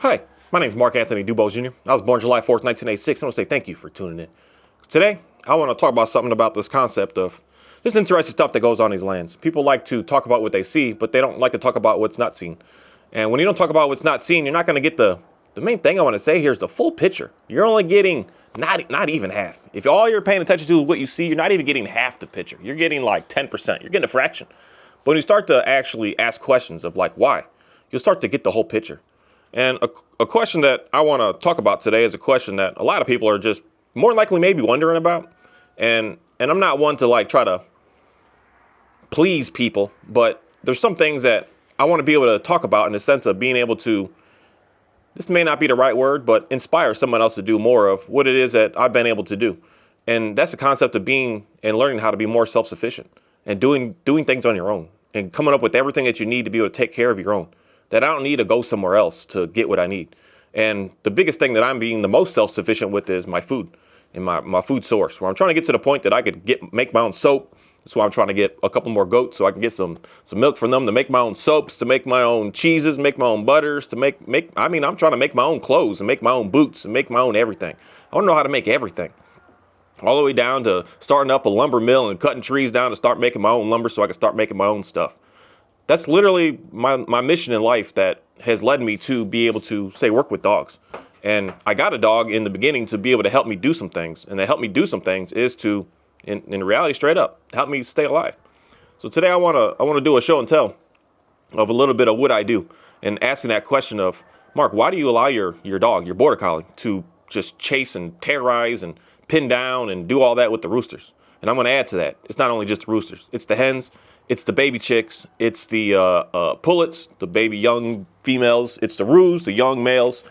Hi, my name is Mark Anthony Dubose Jr. I was born July 4th, 1986. I want to say thank you for tuning in. Today, I want to talk about something about this concept of this interesting stuff that goes on these lands. People like to talk about what they see, but they don't like to talk about what's not seen. And when you don't talk about what's not seen, you're not going to get the main thing I want to say here is the full picture. You're only getting not even half. If all you're paying attention to is what you see, you're not even getting half the picture. You're getting like 10%. You're getting a fraction. But when you start to actually ask questions of like why, you'll start to get the whole picture. And a question that I want to talk about today is a question that a lot of people are just more likely maybe wondering about. And I'm not one to like try to please people, but there's some things that I want to be able to talk about in the sense of being able to, this may not be the right word, but inspire someone else to do more of what it is that I've been able to do. And that's the concept of being and learning how to be more self-sufficient and doing things on your own and coming up with everything that you need to be able to take care of your own. That I don't need to go somewhere else to get what I need. And the biggest thing that I'm being the most self-sufficient with is my food and my food source, where I'm trying to get to the point that I could make my own soap. That's why I'm trying to get a couple more goats so I can get some milk from them to make my own soaps, to make my own cheeses, make my own butters, to I'm trying to make my own clothes and make my own boots and make my own everything. I want to know how to make everything. All the way down to starting up a lumber mill and cutting trees down to start making my own lumber so I can start making my own stuff. That's literally my mission in life that has led me to be able to, say, work with dogs. And I got a dog in the beginning to be able to help me do some things. And to help me do some things is to, in reality, straight up, help me stay alive. So today I want to do a show and tell of a little bit of what I do and asking that question of, Mark, why do you allow your dog, your border collie, to just chase and terrorize and pin down and do all that with the roosters? And I'm going to add to that. It's not only just the roosters. It's the hens. It's the baby chicks. It's the pullets, the baby young females. It's the roos, the young males.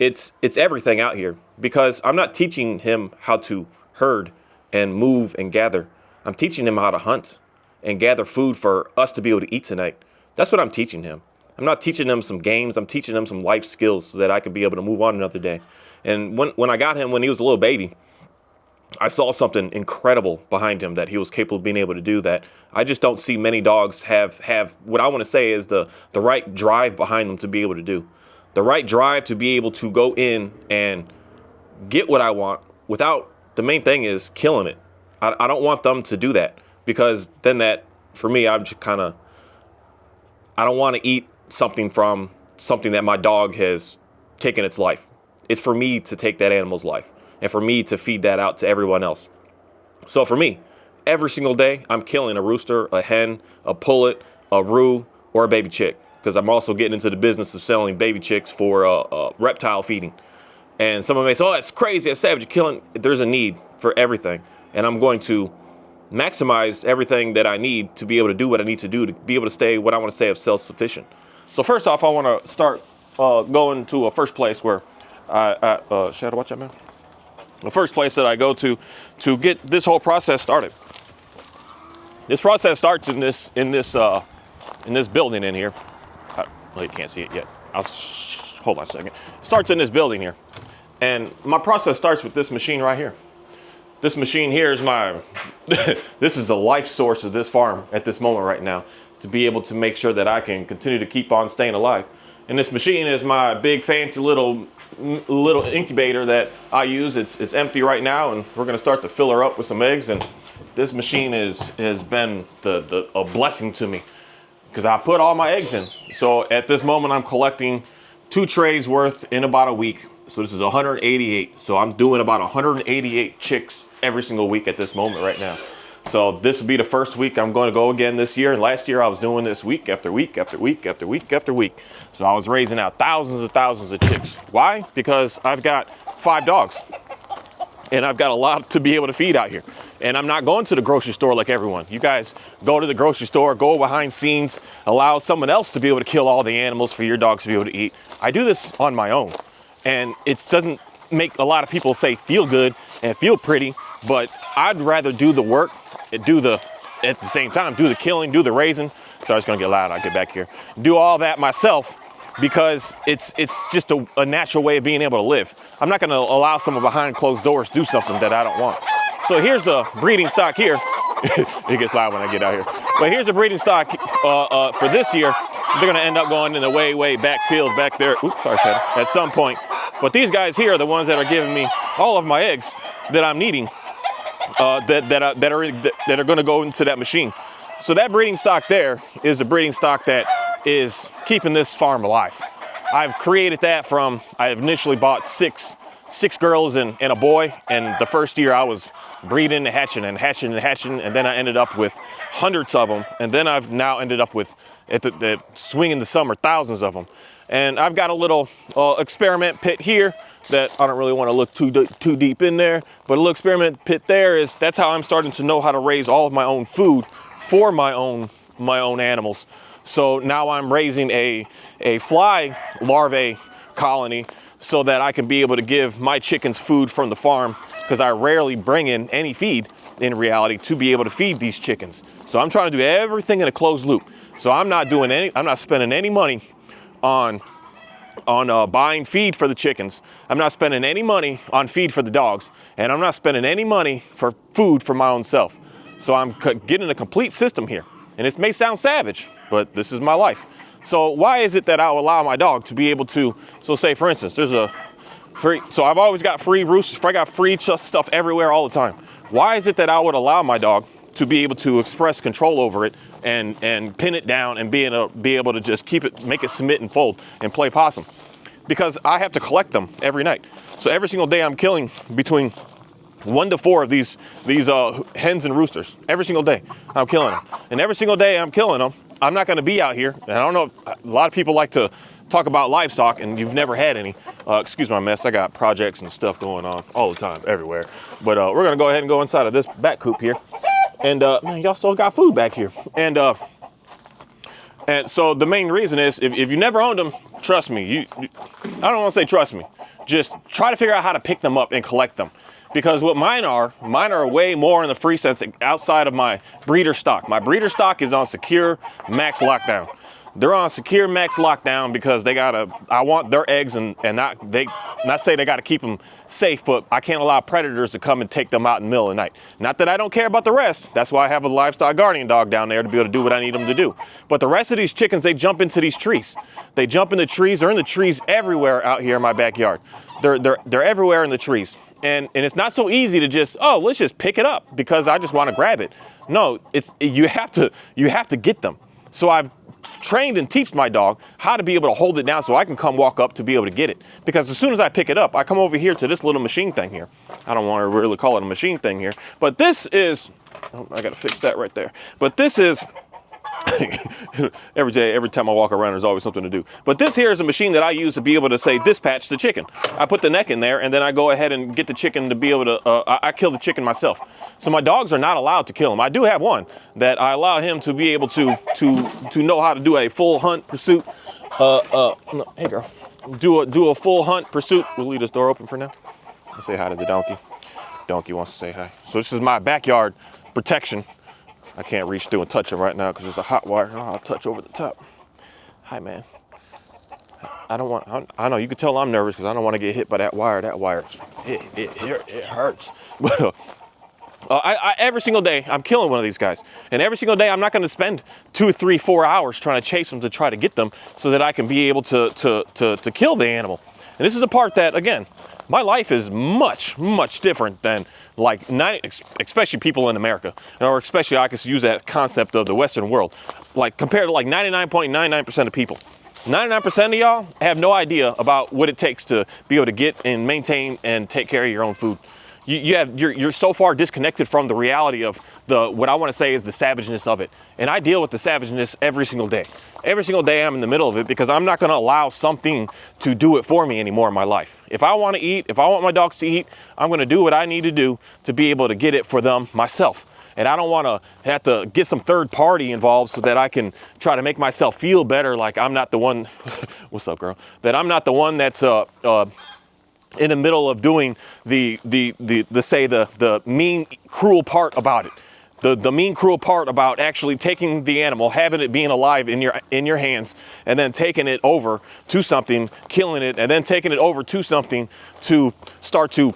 It's everything out here because I'm not teaching him how to herd and move and gather. I'm teaching him how to hunt and gather food for us to be able to eat tonight. That's what I'm teaching him. I'm not teaching him some games. I'm teaching him some life skills so that I can be able to move on another day. And when I got him when he was a little baby, I saw something incredible behind him that he was capable of being able to do that I just don't see many dogs have what I want to say is the right drive behind them to be able to do. The right drive to be able to go in and get what I want without, the main thing is killing it. I don't want them to do that because then that, for me, I'm just kind of, I don't want to eat something from something that my dog has taken its life. It's for me to take that animal's life. And for me to feed that out to everyone else. So for me, every single day, I'm killing a rooster, a hen, a pullet, a roo, or a baby chick. Because I'm also getting into the business of selling baby chicks for reptile feeding. And someone may say, oh, that's crazy, that's savage, you're killing. There's a need for everything. And I'm going to maximize everything that I need to be able to do what I need to do to be able to stay what I want to say of self-sufficient. So first off, I want to start going to a first place where Shadow, watch that, man. The first place that I go to get this whole process started. This process starts in this building in here. Well, you can't see it yet. Hold on a second. It starts in this building here, and my process starts with this machine right here. This machine here is this is the life source of this farm at this moment right now, to be able to make sure that I can continue to keep on staying alive. And this machine is my big fancy little incubator that I use. It's empty right now, and we're gonna start to fill her up with some eggs. And this machine has been a blessing to me because I put all my eggs in. So at this moment, I'm collecting 2 trays worth in about a week. So this is 188. So I'm doing about 188 chicks every single week at this moment right now. So this will be the first week I'm going to go again this year. And last year I was doing this week after week after week after week after week. So I was raising out thousands of chicks. Why? Because I've got 5 dogs and I've got a lot to be able to feed out here. And I'm not going to the grocery store like everyone. You guys go to the grocery store, go behind scenes, allow someone else to be able to kill all the animals for your dogs to be able to eat. I do this on my own. And it doesn't make a lot of people say feel good and feel pretty, but I'd rather do the work and at the same time, do the killing, do the raising. Sorry, it's gonna get loud, I'll get back here. Do all that myself because it's just a natural way of being able to live. I'm not gonna allow someone behind closed doors to do something that I don't want. So here's the breeding stock here. It gets loud when I get out here. But here's the breeding stock for this year. they're gonna end up going in the way back field back there. Oops, sorry, Shadow. At some point. But these guys here are the ones that are giving me all of my eggs that I'm needing, that are going to go into that machine. So that breeding stock there is the breeding stock that is keeping this farm alive. I've created that from, I initially bought six girls and a boy, and the first year I was breeding and hatching, and then I ended up with hundreds of them, and then I've now ended up with, at the swing in the summer, thousands of them. And I've got a little experiment pit here that I don't really want to look too deep in there, but a little experiment pit there that's how I'm starting to know how to raise all of my own food for my own animals. So now I'm raising a fly larvae colony so that I can be able to give my chickens food from the farm, because I rarely bring in any feed in reality to be able to feed these chickens. So I'm trying to do everything in a closed loop. So I'm not spending any money on buying feed for the chickens. I'm not spending any money on feed for the dogs, and I'm not spending any money for food for my own self. So I'm getting a complete system here. And this may sound savage, but this is my life. So why is it that I will allow my dog to be able to, so say for instance, there's a free, so I've always got free roosters, I got free stuff everywhere all the time. Why is it that I would allow my dog to be able to express control over it and pin it down and be able to just keep it, make it submit and fold and play possum? Because I have to collect them every night. So every single day I'm killing between 1 to 4 of these hens and roosters. Every single day I'm killing them. And every single day I'm killing them, I'm not gonna be out here. And I don't know, a lot of people like to talk about livestock and you've never had any. Excuse my mess, I got projects and stuff going on all the time, everywhere. But we're gonna go ahead and go inside of this back coop here. And man, y'all still got food back here. And so the main reason is, if you never owned them, trust me, I don't want to say trust me, just try to figure out how to pick them up and collect them. Because what mine are way more in the free sense outside of my breeder stock. My breeder stock is on secure max lockdown. They're on secure max lockdown because I want their eggs and not say they gotta keep them safe, but I can't allow predators to come and take them out in the middle of the night. Not that I don't care about the rest. That's why I have a livestock guardian dog down there to be able to do what I need them to do. But the rest of these chickens, they jump into these trees. They jump in the trees. They're in the trees everywhere out here in my backyard. They're everywhere in the trees. And it's not so easy to just, let's just pick it up because I just want to grab it. No, you have to get them. So I've trained and teach my dog how to be able to hold it down so I can come walk up to be able to get it. Because as soon as I pick it up, I come over here to this little machine thing here. I don't want to really call it a machine thing here, but this is, I got to fix that right there. But this is, every time I walk around, there's always something to do. But this here is a machine that I use to be able to say dispatch the chicken. I put the neck in there and then I go ahead and get the chicken to be able to, I kill the chicken myself. So my dogs are not allowed to kill him. I do have one that I allow him to be able to know how to do a full hunt pursuit. No, hey girl, do a full hunt pursuit. We'll leave this door open for now. Let's say hi to the donkey. Donkey wants to say hi. So this is my backyard protection. I can't reach through and touch him right now because there's a hot wire. I'll touch over the top. Hi, man. I know you can tell I'm nervous because I don't want to get hit by that wire. That wire, it hurts. But every single day I'm killing one of these guys. And every single day I'm not going to spend 2, 3, 4 hours trying to chase them to try to get them so that I can be able to kill the animal. And this is a part that, again, my life is much, much different than especially people in America, or especially I can use that concept of the Western world, like compared to like 99.99% of people. 99% of y'all have no idea about what it takes to be able to get and maintain and take care of your own food. You're so far disconnected from the reality of what I want to say is the savageness of it. And I deal with the savageness every single day. Every single day I'm in the middle of it because I'm not going to allow something to do it for me anymore in my life. If I want to eat, if I want my dogs to eat, I'm going to do what I need to do to be able to get it for them myself. And I don't want to have to get some third party involved so that I can try to make myself feel better like I'm not the one, what's up girl, that I'm not the one that's in the middle of doing the mean, cruel part about it. The mean, cruel part about actually taking the animal, having it being alive in your hands, and then taking it over to something, killing it, and then taking it over to something to start to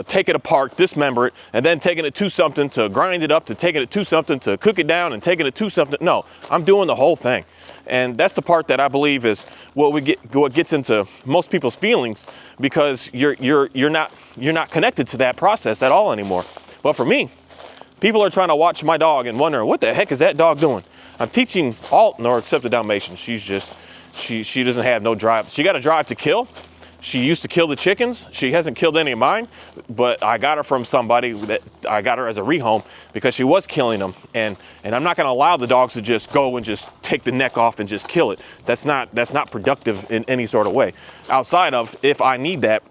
take it apart, dismember it, and then taking it to something to grind it up, to taking it to something to cook it down, and taking it to something. No, I'm doing the whole thing. And that's the part that I believe is what gets into most people's feelings, because you're not connected to that process at all anymore. But for me, people are trying to watch my dog and wondering, what the heck is that dog doing? I'm teaching Alton, or except the Dalmatian, she doesn't have no drive. She got a drive to kill. She used to kill the chickens. She hasn't killed any of mine, but I got her from somebody that I got her as a rehome because she was killing them. And I'm not going to allow the dogs to just go and just take the neck off and just kill it. That's not productive in any sort of way. Outside of if I need that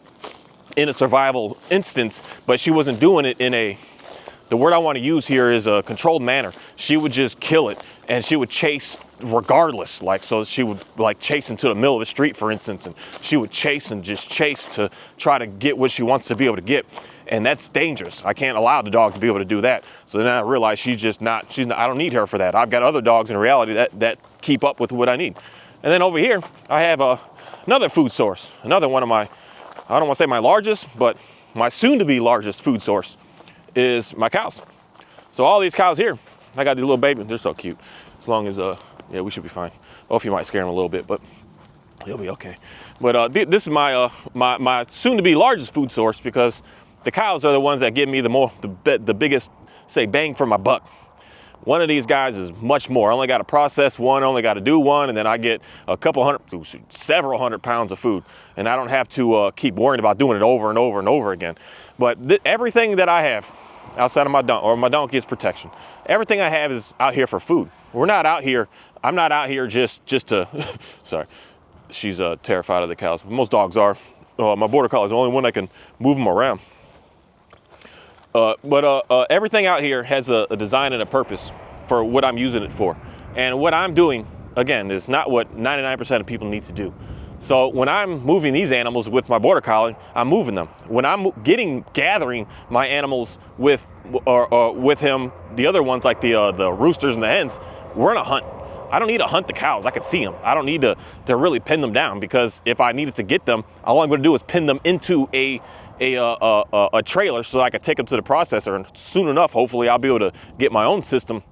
in a survival instance, but she wasn't doing it in the word I want to use here is a controlled manner. She would just kill it, and she would chase regardless. So she would chase into the middle of the street, for instance, and she would chase and just chase to try to get what she wants to be able to get. And that's dangerous. I can't allow the dog to be able to do that. So then I realized she's not, I don't need her for that. I've got other dogs in reality that keep up with what I need. And then over here, I have another food source, another one of my, I don't want to say my largest, but my soon to be largest food source is my cows. So all these cows here, I got these little babies. They're so cute. As long as, yeah, we should be fine. If you might scare them a little bit, but he'll be okay. But this is my soon-to-be largest food source, because the cows are the ones that give me the biggest, say, bang for my buck. One of these guys is much more. I only got to process one, only got to do one, and then I get several hundred pounds of food, and I don't have to keep worrying about doing it over and over and over again. But everything that I have outside of my donkey is protection. Everything I have is out here for food. We're not out here. I'm not out here just to. Sorry, she's terrified of the cows. Most dogs are. My border collie is the only one that can move them around. But everything out here has a design and a purpose for what I'm using it for. And what I'm doing, again, is not what 99% of people need to do. So when I'm moving these animals with my border collie, I'm moving them. When I'm gathering my animals with him, the other ones like the roosters and the hens, we're on a hunt. I don't need to hunt the cows. I can see them. I don't need to really pin them down, because if I needed to get them, all I'm going to do is pin them into a trailer so I can take them to the processor, and soon enough, hopefully, I'll be able to get my own system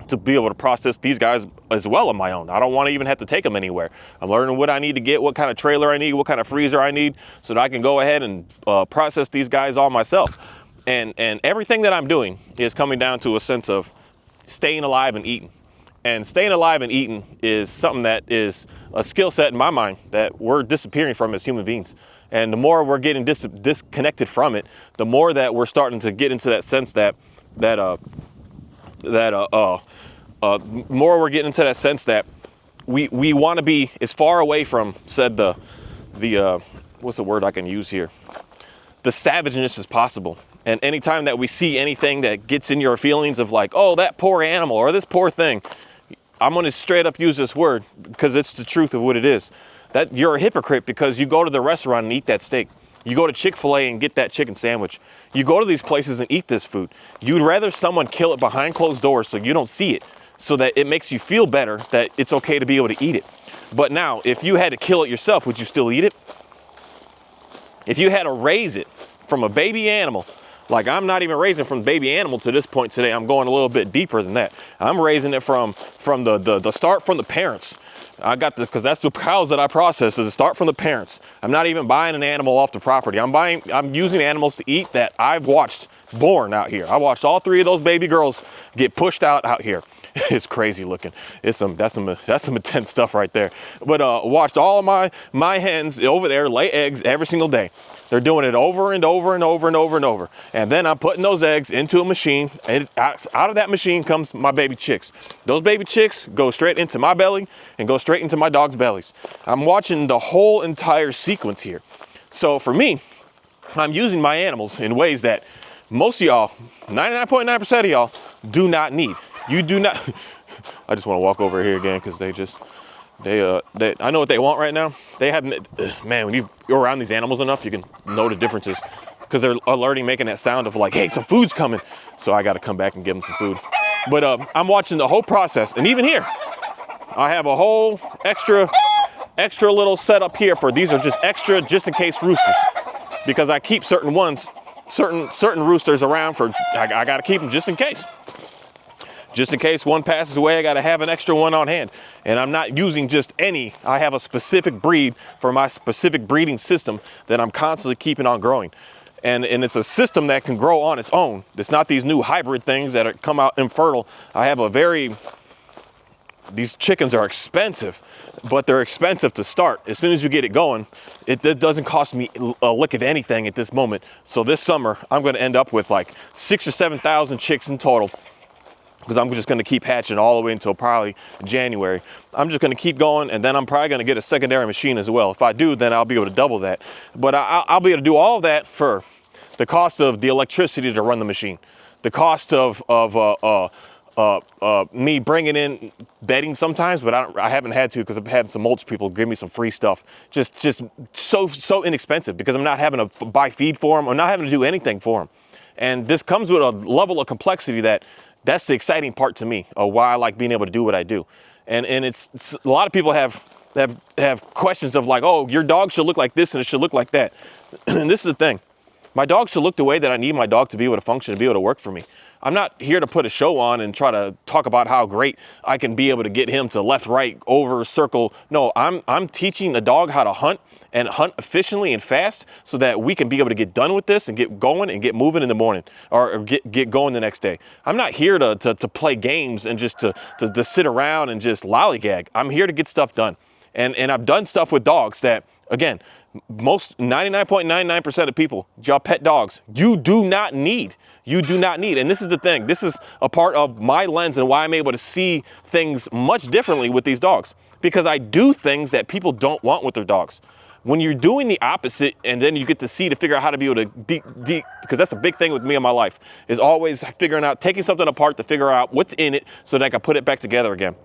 to be able to process these guys as well on my own. I don't want to even have to take them anywhere. I'm learning what I need to get, what kind of trailer I need, what kind of freezer I need, so that I can go ahead and process these guys all myself. And everything that I'm doing is coming down to a sense of staying alive and eating. And staying alive and eating is something that is a skill set in my mind that we're disappearing from as human beings. And the more we're getting disconnected from it, the more that we're starting to get into that sense that more we're getting into that sense that we want to be as far away from, said the what's the word I can use here? The savageness as possible. And anytime that we see anything that gets in your feelings of like, oh, that poor animal or this poor thing, I'm going to straight up use this word because it's the truth of what it is. That you're a hypocrite because you go to the restaurant and eat that steak. You go to Chick-fil-A and get that chicken sandwich. You go to these places and eat this food. You'd rather someone kill it behind closed doors so you don't see it, so that it makes you feel better that it's okay to be able to eat it. But now, if you had to kill it yourself, would you still eat it? If you had to raise it from a baby animal, like I'm not even raising from baby animal to this point today. I'm going a little bit deeper than that. I'm raising it from the start from the parents. I got because that's the cows that I process, is the start from the parents. I'm not even buying an animal off the property. I'm using animals to eat that I've watched born out here. I watched all 3 of those baby girls get pushed out here. It's crazy looking. That's some intense stuff right there. But watched all of my hens over there lay eggs every single day. They're doing it over and over and over and over and over. And then I'm putting those eggs into a machine, and out of that machine comes my baby chicks. Those baby chicks go straight into my belly and go straight into my dog's bellies. I'm watching the whole entire sequence here. So for me, I'm using my animals in ways that most of y'all, 99.9% of y'all, do not need. You do not. I just want to walk over here again because I know what they want right now. They have, man, when you're around these animals enough, you can know the differences because they're alerting, making that sound of like, hey, some food's coming. So I got to come back and give them some food. But I'm watching the whole process. And even here, I have a whole extra little setup here for, these are just extra, just in case roosters. because I keep certain roosters around for, I got to keep them just in case. Just in case one passes away, I got to have an extra one on hand. And I'm not using just any. I have a specific breed for my specific breeding system that I'm constantly keeping on growing. And it's a system that can grow on its own. It's not these new hybrid things that come out infertile. I have these chickens are expensive, but they're expensive to start. As soon as you get it going, it doesn't cost me a lick of anything at this moment. So this summer, I'm going to end up with like 6,000 or 7,000 chicks in total, because I'm just going to keep hatching all the way until probably January. I'm just going to keep going, and then I'm probably going to get a secondary machine as well. If I do, then I'll be able to double that. But I'll be able to do all of that for the cost of the electricity to run the machine, the cost of me bringing in bedding sometimes, but I haven't had to because I've had some mulch people give me some free stuff. Just so inexpensive, because I'm not having to buy feed for them. I'm not having to do anything for them. And this comes with a level of complexity that's the exciting part to me, of why I like being able to do what I do. And it's a lot of people have questions of like, oh, your dog should look like this and it should look like that. And this is the thing. My dog should look the way that I need my dog to be able to function and be able to work for me. I'm not here to put a show on and try to talk about how great I can be able to get him to left, right, over, circle. No, I'm teaching a dog how to hunt, and hunt efficiently and fast, so that we can be able to get done with this and get going and get moving in the morning, or get going the next day. I'm not here to play games and just to sit around and just lollygag. I'm here to get stuff done. And I've done stuff with dogs that, again, most 99.99% of people, y'all pet dogs, you do not need. And this is the thing. This is a part of my lens and why I'm able to see things much differently with these dogs, because I do things that people don't want with their dogs. When you're doing the opposite, and then you get to see to figure out how to be able to, because that's a big thing with me in my life, is always figuring out, taking something apart to figure out what's in it so that I can put it back together again.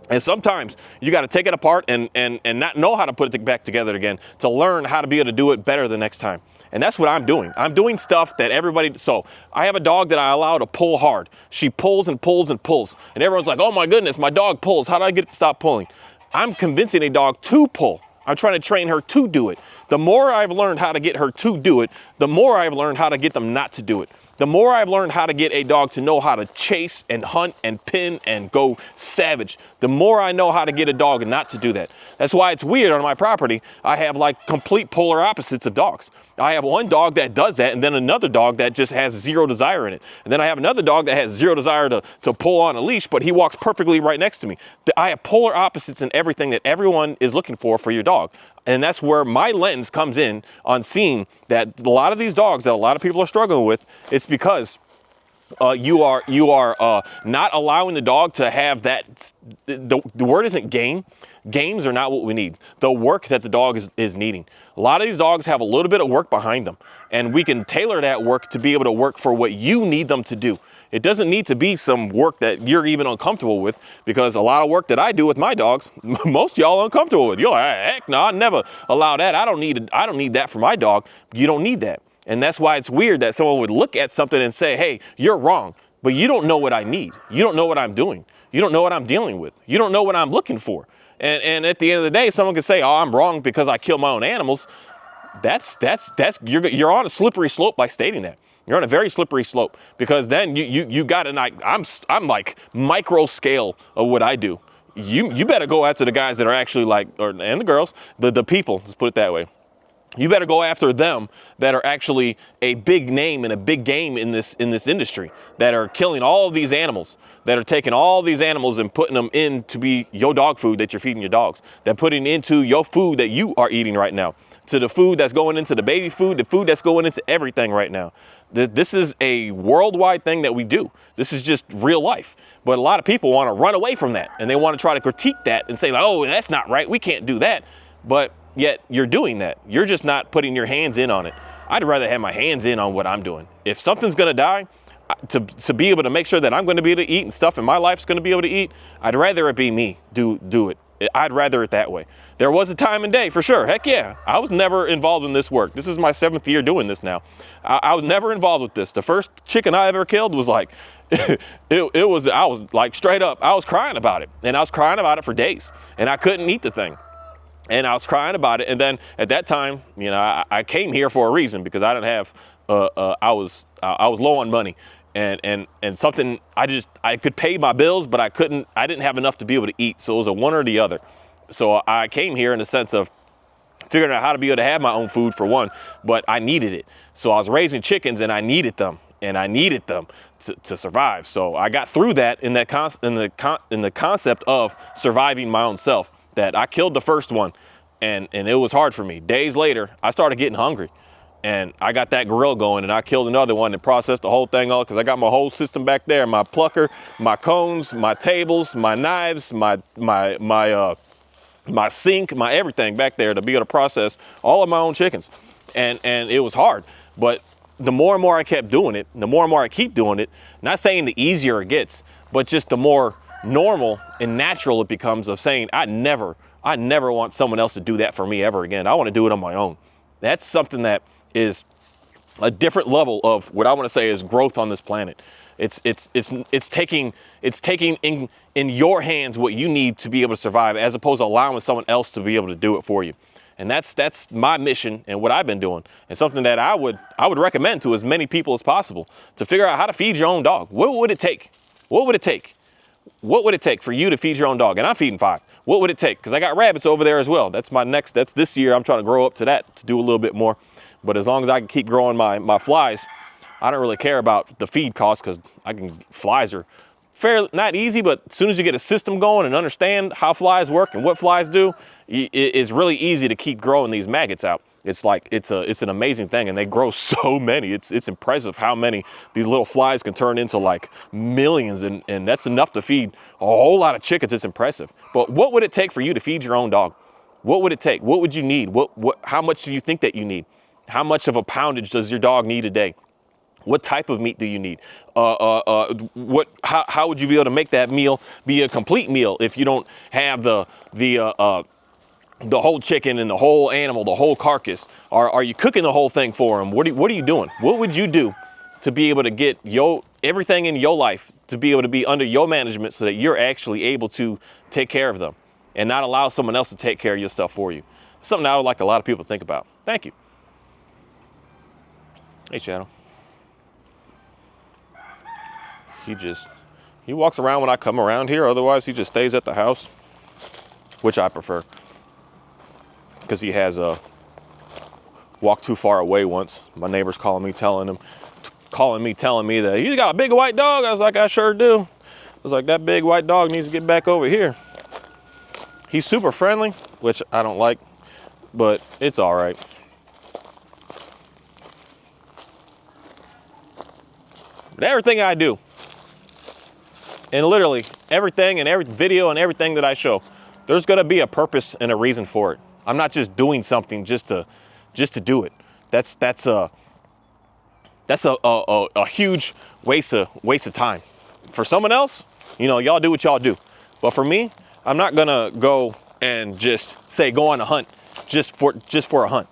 And sometimes you got to take it apart and not know how to put it back together again, to learn how to be able to do it better the next time. And that's what I'm doing. I'm doing stuff that so I have a dog that I allow to pull hard. She pulls and pulls and pulls. And everyone's like, oh my goodness, my dog pulls. How do I get it to stop pulling? I'm convincing a dog to pull. I'm trying to train her to do it. The more I've learned how to get her to do it, the more I've learned how to get them not to do it. The more I've learned how to get a dog to know how to chase and hunt and pin and go savage, the more I know how to get a dog not to do that. That's why it's weird on my property. I have like complete polar opposites of dogs. I have one dog that does that, and then another dog that just has zero desire in it. And then I have another dog that has zero desire to pull on a leash, but he walks perfectly right next to me. I have polar opposites in everything that everyone is looking for your dog. And that's where my lens comes in on seeing that a lot of these dogs that a lot of people are struggling with, it's because you are not allowing the dog to have that. The word isn't game. Games are not what we need. The work that the dog is needing. A lot of these dogs have a little bit of work behind them, and we can tailor that work to be able to work for what you need them to do. It doesn't need to be some work that you're even uncomfortable with, because a lot of work that I do with my dogs, most of y'all are uncomfortable with. You're like, heck no, I never allow that. I don't need that for my dog. You don't need that. And that's why it's weird that someone would look at something and say, hey, you're wrong, but you don't know what I need. You don't know what I'm doing. You don't know what I'm dealing with. You don't know what I'm looking for. And at the end of the day, someone could say, oh, I'm wrong because I kill my own animals. You're on a slippery slope by stating that. You're on a very slippery slope, because then you got to, like, I'm like micro scale of what I do. You better go after the guys that are actually and the girls, the people, let's put it that way. You better go after them that are actually a big name and a big game in this industry, that are killing all of these animals, that are taking all these animals and putting them in to be your dog food that you're feeding your dogs, that putting into your food that you are eating right now, to the food that's going into the baby food, the food that's going into everything right now. This is a worldwide thing that we do. This is just real life. But a lot of people want to run away from that, and they want to try to critique that and say, like, oh, that's not right. We can't do that. But yet you're doing that. You're just not putting your hands in on it. I'd rather have my hands in on what I'm doing. If something's going to die, to be able to make sure that I'm going to be able to eat and stuff and my life's going to be able to eat, I'd rather it be me do it. I'd rather it that way. There was a time and day for sure. Heck yeah. I was never involved in this work. This is my 7th year doing this now. I was never involved with this. The first chicken I ever killed was like, I was like straight up, I was crying about it. And I was crying about it for days. And I couldn't eat the thing. And I was crying about it. And then at that time, you know, I came here for a reason, because I didn't have, I was low on money, and something, I could pay my bills, but I didn't have enough to be able to eat. So it was a one or the other. So I came here in the sense of figuring out how to be able to have my own food, for one, but I needed it. So I was raising chickens, and I needed them. And I needed them to survive. So I got through that in the concept of surviving my own self. That I killed the first one, and it was hard for me. Days later, I started getting hungry, and I got that grill going, and I killed another one and processed the whole thing all, because I got my whole system back there: my plucker, my cones, my tables, my knives, my sink, my everything back there to be able to process all of my own chickens. And it was hard, but the more and more I kept doing it, the more and more I keep doing it, not saying the easier it gets, but just the more normal and natural it becomes, of saying, I never want someone else to do that for me ever again. I want to do it on my own. That's something that is a different level of what I want to say is growth on this planet. It's taking in your hands what you need to be able to survive, as opposed to allowing someone else to be able to do it for you. And that's my mission and what I've been doing, and something that I would recommend to as many people as possible, to figure out how to feed your own dog. What would it take? What would it take? What would it take for you to feed your own dog? And I'm feeding 5. What would it take? Because I got rabbits over there as well. That's this year. I'm trying to grow up to that, to do a little bit more. But as long as I can keep growing my flies, I don't really care about the feed costs, because flies are fairly not easy, but as soon as you get a system going and understand how flies work and what flies do, it's really easy to keep growing these maggots out. It's like, it's an amazing thing, and they grow so many. It's impressive how many these little flies can turn into like millions, and that's enough to feed a whole lot of chickens. It's impressive. But what would it take for you to feed your own dog? What would it take? What would you need? How much do you think that you need? How much of a poundage does your dog need a day? What type of meat do you need? How would you be able to make that meal be a complete meal if you don't have the whole chicken and the whole animal, the whole carcass? Are you cooking the whole thing for them? What are you doing? What would you do to be able to get everything in your life to be able to be under your management, so that you're actually able to take care of them and not allow someone else to take care of your stuff for you? Something I would like a lot of people to think about. Thank you. Hey, Shadow. He walks around when I come around here. Otherwise, he just stays at the house, which I prefer, because he has walked too far away once. My neighbor's calling me, telling me that he's got a big white dog. I was like, I sure do. I was like, that big white dog needs to get back over here. He's super friendly, which I don't like, but it's all right. But everything I do, and literally everything and every video and everything that I show, there's going to be a purpose and a reason for it. I'm not just doing something just to do it. That's a huge waste of time. For someone else, y'all do what y'all do. But for me, I'm not gonna go and just say go on a hunt just for a hunt.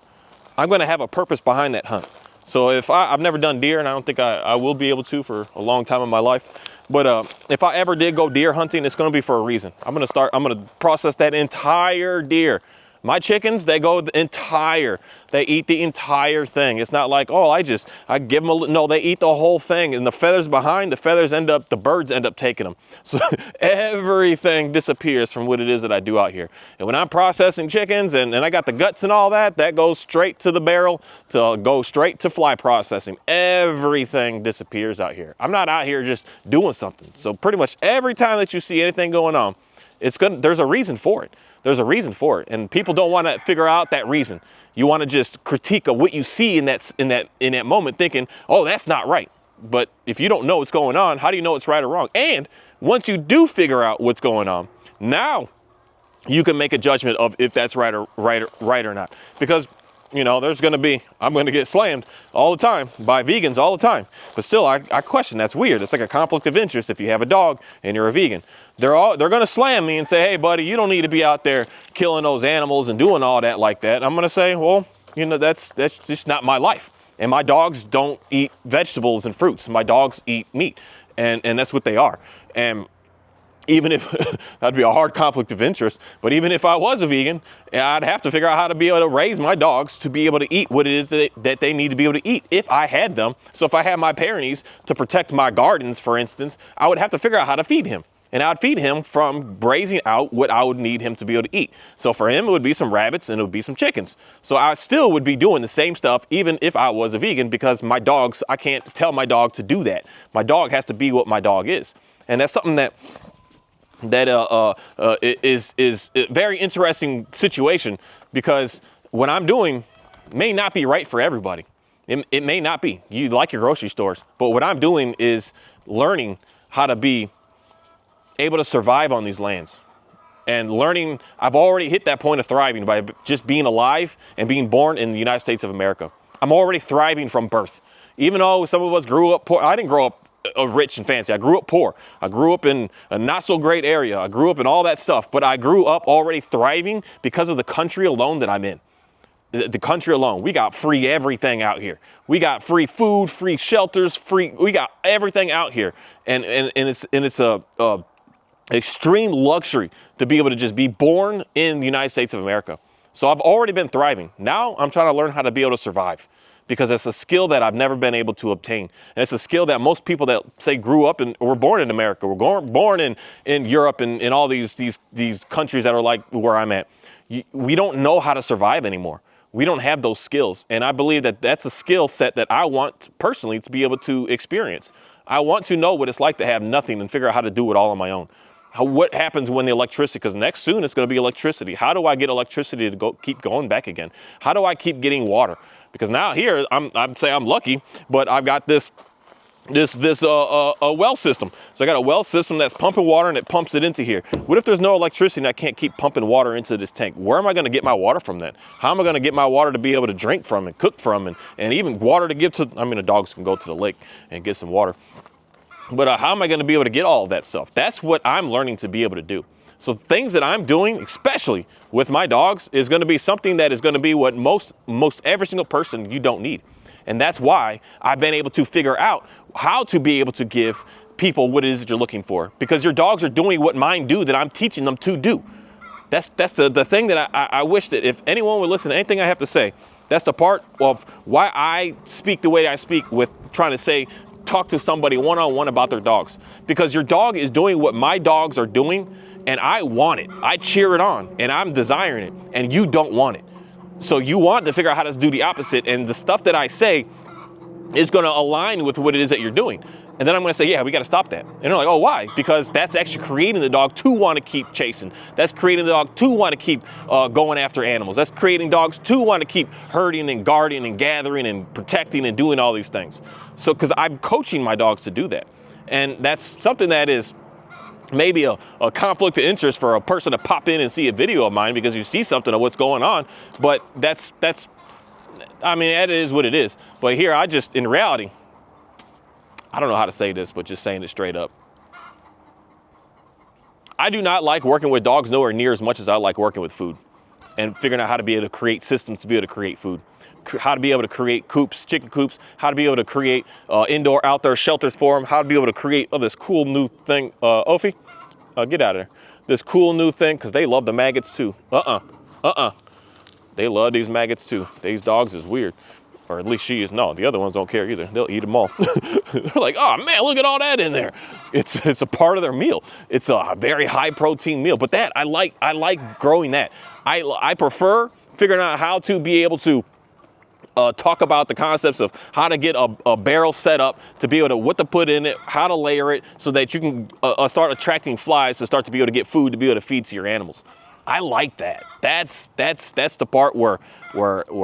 I'm gonna have a purpose behind that hunt. So if I've never done deer, and I don't think I will be able to for a long time in my life. But if I ever did go deer hunting, it's gonna be for a reason. I'm gonna process that entire deer. My chickens, they eat the entire thing. It's not like, oh, I give them no, they eat the whole thing. And the feathers behind, the birds end up taking them. So everything disappears from what it is that I do out here. And when I'm processing chickens and I got the guts and all that goes straight to the barrel to go straight to fly processing. Everything disappears out here. I'm not out here just doing something. So pretty much every time that you see anything going on, there's a reason for it. There's a reason for it, and people don't want to figure out that reason. You want to just critique of what you see in that moment, thinking, "Oh, that's not right." But if you don't know what's going on, how do you know it's right or wrong? And once you do figure out what's going on, now you can make a judgment of if that's right or not. Because I'm going to get slammed all the time by vegans all the time. But still, I question, that's weird. It's like a conflict of interest if you have a dog and you're a vegan. They're going to slam me and say, hey, buddy, you don't need to be out there killing those animals and doing all that like that. And I'm going to say, well, that's just not my life. And my dogs don't eat vegetables and fruits. My dogs eat meat. And that's what they are. And even if that'd be a hard conflict of interest, but even if I was a vegan, I'd have to figure out how to be able to raise my dogs to be able to eat what it is that they need to be able to eat if I had them. So if I had my Pyrenees to protect my gardens, for instance, I would have to figure out how to feed him. And I'd feed him from raising out what I would need him to be able to eat. So for him, it would be some rabbits and it would be some chickens. So I still would be doing the same stuff even if I was a vegan, because my dogs, I can't tell my dog to do that. My dog has to be what my dog is. And that's something that is a very interesting situation, because what I'm doing may not be right for everybody. It may not be. You like your grocery stores, but what I'm doing is learning how to be able to survive on these lands, and learning. I've already hit that point of thriving by just being alive and being born in the United States of America. I'm already thriving from birth. Even though some of us grew up poor, I didn't grow up rich and fancy. I grew up poor. I grew up in a not so great area. I grew up in all that stuff, but I grew up already thriving because of the country alone that I'm in. The country alone. We got free everything out here. We got free food, free shelters, we got everything out here. And it's a extreme luxury to be able to just be born in the United States of America. So I've already been thriving. Now I'm trying to learn how to be able to survive, because it's a skill that I've never been able to obtain. And it's a skill that most people that say grew up and were born in America, were born in Europe and in all these countries that are like where I'm at, we don't know how to survive anymore. We don't have those skills. And I believe that that's a skill set that I want personally to be able to experience. I want to know what it's like to have nothing and figure out how to do it all on my own. What happens when the electricity, because next soon it's going to be electricity. How do I get electricity to keep going back again? How do I keep getting water? Because now here, I'm say I'm lucky, but I've got this well system. So I got a well system that's pumping water and it pumps it into here. What if there's no electricity and I can't keep pumping water into this tank? Where am I going to get my water from then? How am I going to get my water to be able to drink from and cook from and even water to give to, I mean, the dogs can go to the lake and get some water. But how am I going to be able to get all of that stuff? That's what I'm learning to be able to do. So things that I'm doing, especially with my dogs, is going to be something that is going to be what most every single person you don't need. And that's why I've been able to figure out how to be able to give people what it is that you're looking for. Because your dogs are doing what mine do that I'm teaching them to do. That's the thing that I wish that if anyone would listen to anything I have to say, that's the part of why I speak the way I speak, with trying to say, talk to somebody one-on-one about their dogs. Because your dog is doing what my dogs are doing, and I want it. I cheer it on, and I'm desiring it, and you don't want it. So you want to figure out how to do the opposite, and the stuff that I say is going to align with what it is that you're doing. And then I'm going to say, yeah, we got to stop that. And they're like, oh, why? Because that's actually creating the dog to want to keep chasing. That's creating the dog to want to keep going after animals. That's creating dogs to want to keep herding and guarding and gathering and protecting and doing all these things. So, because I'm coaching my dogs to do that. And that's something that is maybe a conflict of interest for a person to pop in and see a video of mine because you see something of what's going on. But that's I mean, that is what it is. But here, in reality, I don't know how to say this, but just saying it straight up. I do not like working with dogs nowhere near as much as I like working with food and figuring out how to be able to create systems to be able to create food, how to be able to create coops, chicken coops, how to be able to create indoor, outdoor shelters for them, how to be able to create this cool new thing. Ophi, get out of there. This cool new thing, because they love the maggots too. They love these maggots too. These dogs is weird. Or at least she is. No, the other ones don't care either. They'll eat them all. They're like, oh man, look at all that in there. It's a part of their meal. It's a very high protein meal. But that I like growing that. I prefer figuring out how to be able to talk about the concepts of how to get a barrel set up to be able to what to put in it, how to layer it, so that you can start attracting flies to start to be able to get food to be able to feed to your animals. I like that. That's the part where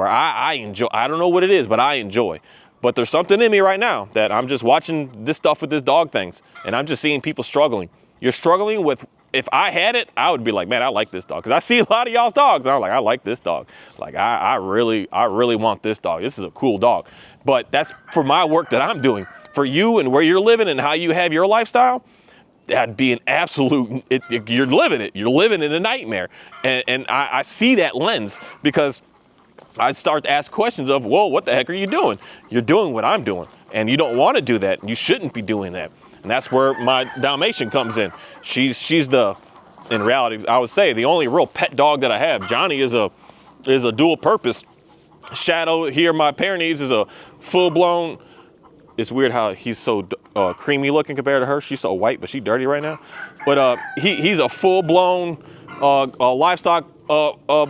I enjoy. I don't know what it is, but I enjoy. But there's something in me right now that I'm just watching this stuff with this dog things, and I'm just seeing people struggling. You're struggling with. If I had it, I would be like, man, I like this dog, because I see a lot of y'all's dogs, and I'm like, I like this dog. Like I really want this dog. This is a cool dog. But that's for my work that I'm doing. For you and where you're living and how you have your lifestyle, that'd be an absolute, you're living it. You're living in a nightmare. And I see that lens, because I start to ask questions of, whoa, what the heck are you doing? You're doing what I'm doing. And you don't want to do that. You shouldn't be doing that. And that's where my Dalmatian comes in. She's in reality, I would say, the only real pet dog that I have. Johnny is a dual purpose. Shadow here, my Pyrenees, is a full-blown. It's weird how he's so creamy looking compared to her. She's so white, but she's dirty right now. But he's a full-blown livestock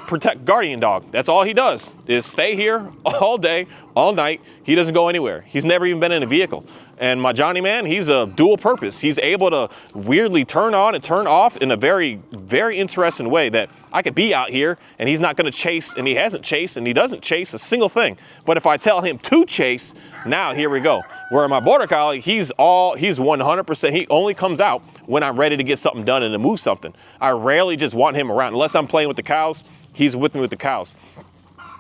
protect guardian dog. That's all he does is stay here all day, all night. He doesn't go anywhere. He's never even been in a vehicle. And my Johnny man, he's a dual purpose. He's able to weirdly turn on and turn off in a very, very interesting way that I could be out here and he's not going to chase, and he hasn't chased, and he doesn't chase a single thing. But if I tell him to chase, now here we go. Where my Border Collie, he's 100%, he only comes out when I'm ready to get something done and to move something. I rarely just want him around. Unless I'm playing with the cows, he's with me with the cows.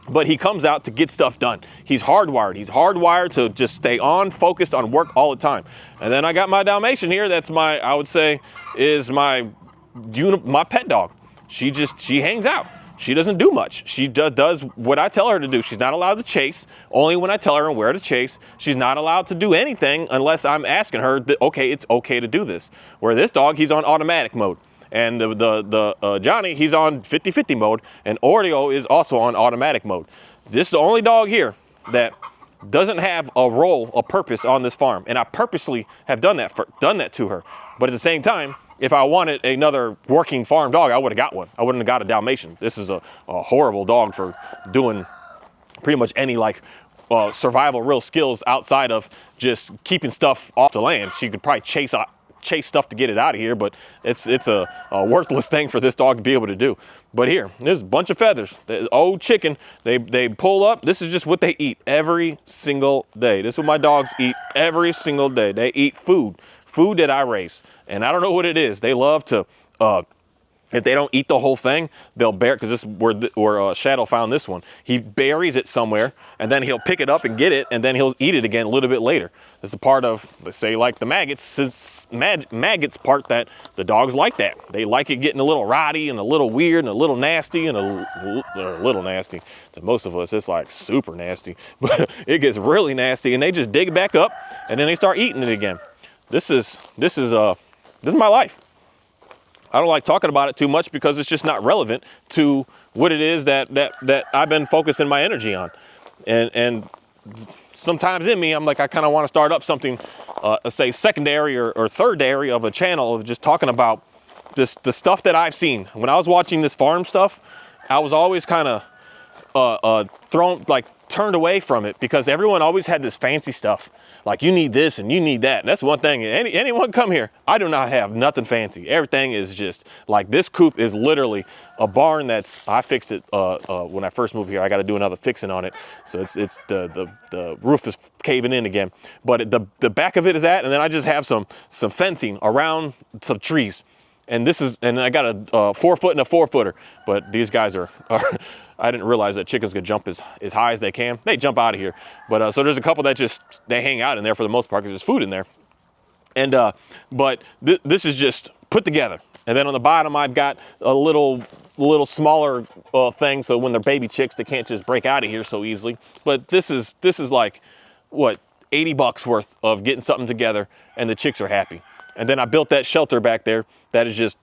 But he comes out to get stuff done. He's hardwired. He's hardwired to just stay on, focused on work all the time. And then I got my Dalmatian here. That's my, I would say, is my pet dog. She hangs out. She doesn't do much. She does what I tell her to do. She's not allowed to chase, only when I tell her where to chase. She's not allowed to do anything unless I'm asking her that, okay, it's okay to do this. Where this dog, he's on automatic mode. And the Johnny, he's on 50-50 mode, and Oreo is also on automatic mode. This is the only dog here that doesn't have a role, a purpose on this farm, and I purposely have done that to her. But at the same time, if I wanted another working farm dog, I would have got one. I wouldn't have got a Dalmatian. This is a horrible dog for doing pretty much any survival real skills outside of just keeping stuff off the land. She could probably chase stuff to get it out of here, but it's a worthless thing for this dog to be able to do. But here, there's a bunch of feathers. The old chicken, they pull up. This is just what they eat every single day. This is what my dogs eat every single day. They eat food that I raise. And I don't know what it is. They love to, if they don't eat the whole thing, they'll bury, because this is where Shadow found this one. He buries it somewhere, and then he'll pick it up and get it, and then he'll eat it again a little bit later. It's a part of, let's say, like the maggots part that the dogs like that. They like it getting a little rotty and a little weird and a little nasty and a little nasty. To most of us, it's like super nasty, but it gets really nasty, and they just dig it back up, and then they start eating it again. This is my life. I don't like talking about it too much because it's just not relevant to what it is that I've been focusing my energy on. And sometimes in me, I'm like, I kind of want to start up something, say secondary or third area of a channel of just talking about the stuff that I've seen. When I was watching this farm stuff, I was always kind of turned away from it because everyone always had this fancy stuff. Like, you need this and you need that. And that's one thing. Anyone come here, I do not have nothing fancy. Everything is just like, this coop is literally a barn I fixed it when I first moved here. I got to do another fixing on it. So it's the roof is caving in again. But the back of it is that, and then I just have some fencing around some trees. And I got a 4-foot and a 4-footer. But these guys are I didn't realize that chickens could jump as high as they can. They jump out of here. But so there's a couple that they hang out in there for the most part because there's food in there. And but this is just put together. And then on the bottom, I've got a little smaller thing, so when they're baby chicks, they can't just break out of here so easily. But this is like, what, $80 worth of getting something together, and the chicks are happy. And then I built that shelter back there that is just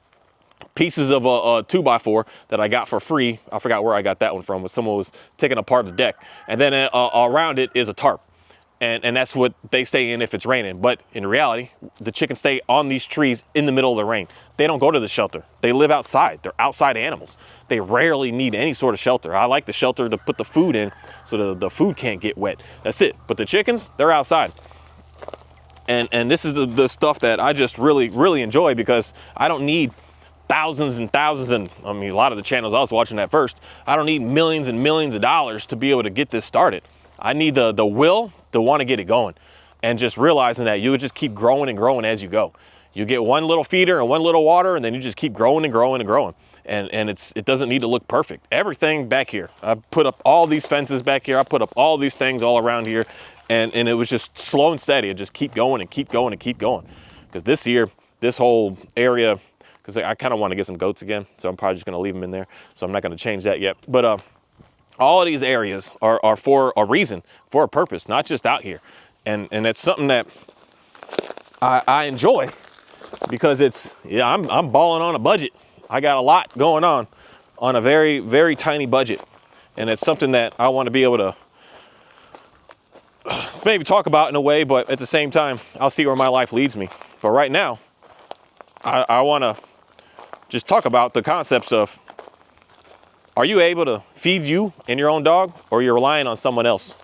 pieces of a 2x4 that I got for free. I forgot where I got that one from, but someone was taking apart the deck. And then around it is a tarp. And that's what they stay in if it's raining. But in reality, the chickens stay on these trees in the middle of the rain. They don't go to the shelter. They live outside. They're outside animals. They rarely need any sort of shelter. I like the shelter to put the food in so the food can't get wet. That's it. But the chickens, they're outside. And this is the stuff that I just really, really enjoy because I don't need thousands and thousands, and I mean, a lot of the channels I was watching at first, I don't need millions and millions of dollars to be able to get this started. I need the will to want to get it going, and just realizing that you would just keep growing and growing as you go. You get one little feeder and one little water, and then you just keep growing and growing and growing. And it doesn't need to look perfect. Everything back here, I put up all these fences back here. I put up all these things all around here, and it was just slow and steady. It just keep going and keep going and keep going. Because this year, this whole area, because I kind of want to get some goats again, so I'm probably just going to leave them in there. So I'm not going to change that yet. But all of these areas are for a reason, for a purpose, not just out here. And it's something that I enjoy, because I'm balling on a budget. I got a lot going on a very, very tiny budget. And it's something that I want to be able to maybe talk about in a way, but at the same time, I'll see where my life leads me. But right now, I want to just talk about the concepts of, are you able to feed you and your own dog, or you're relying on someone else?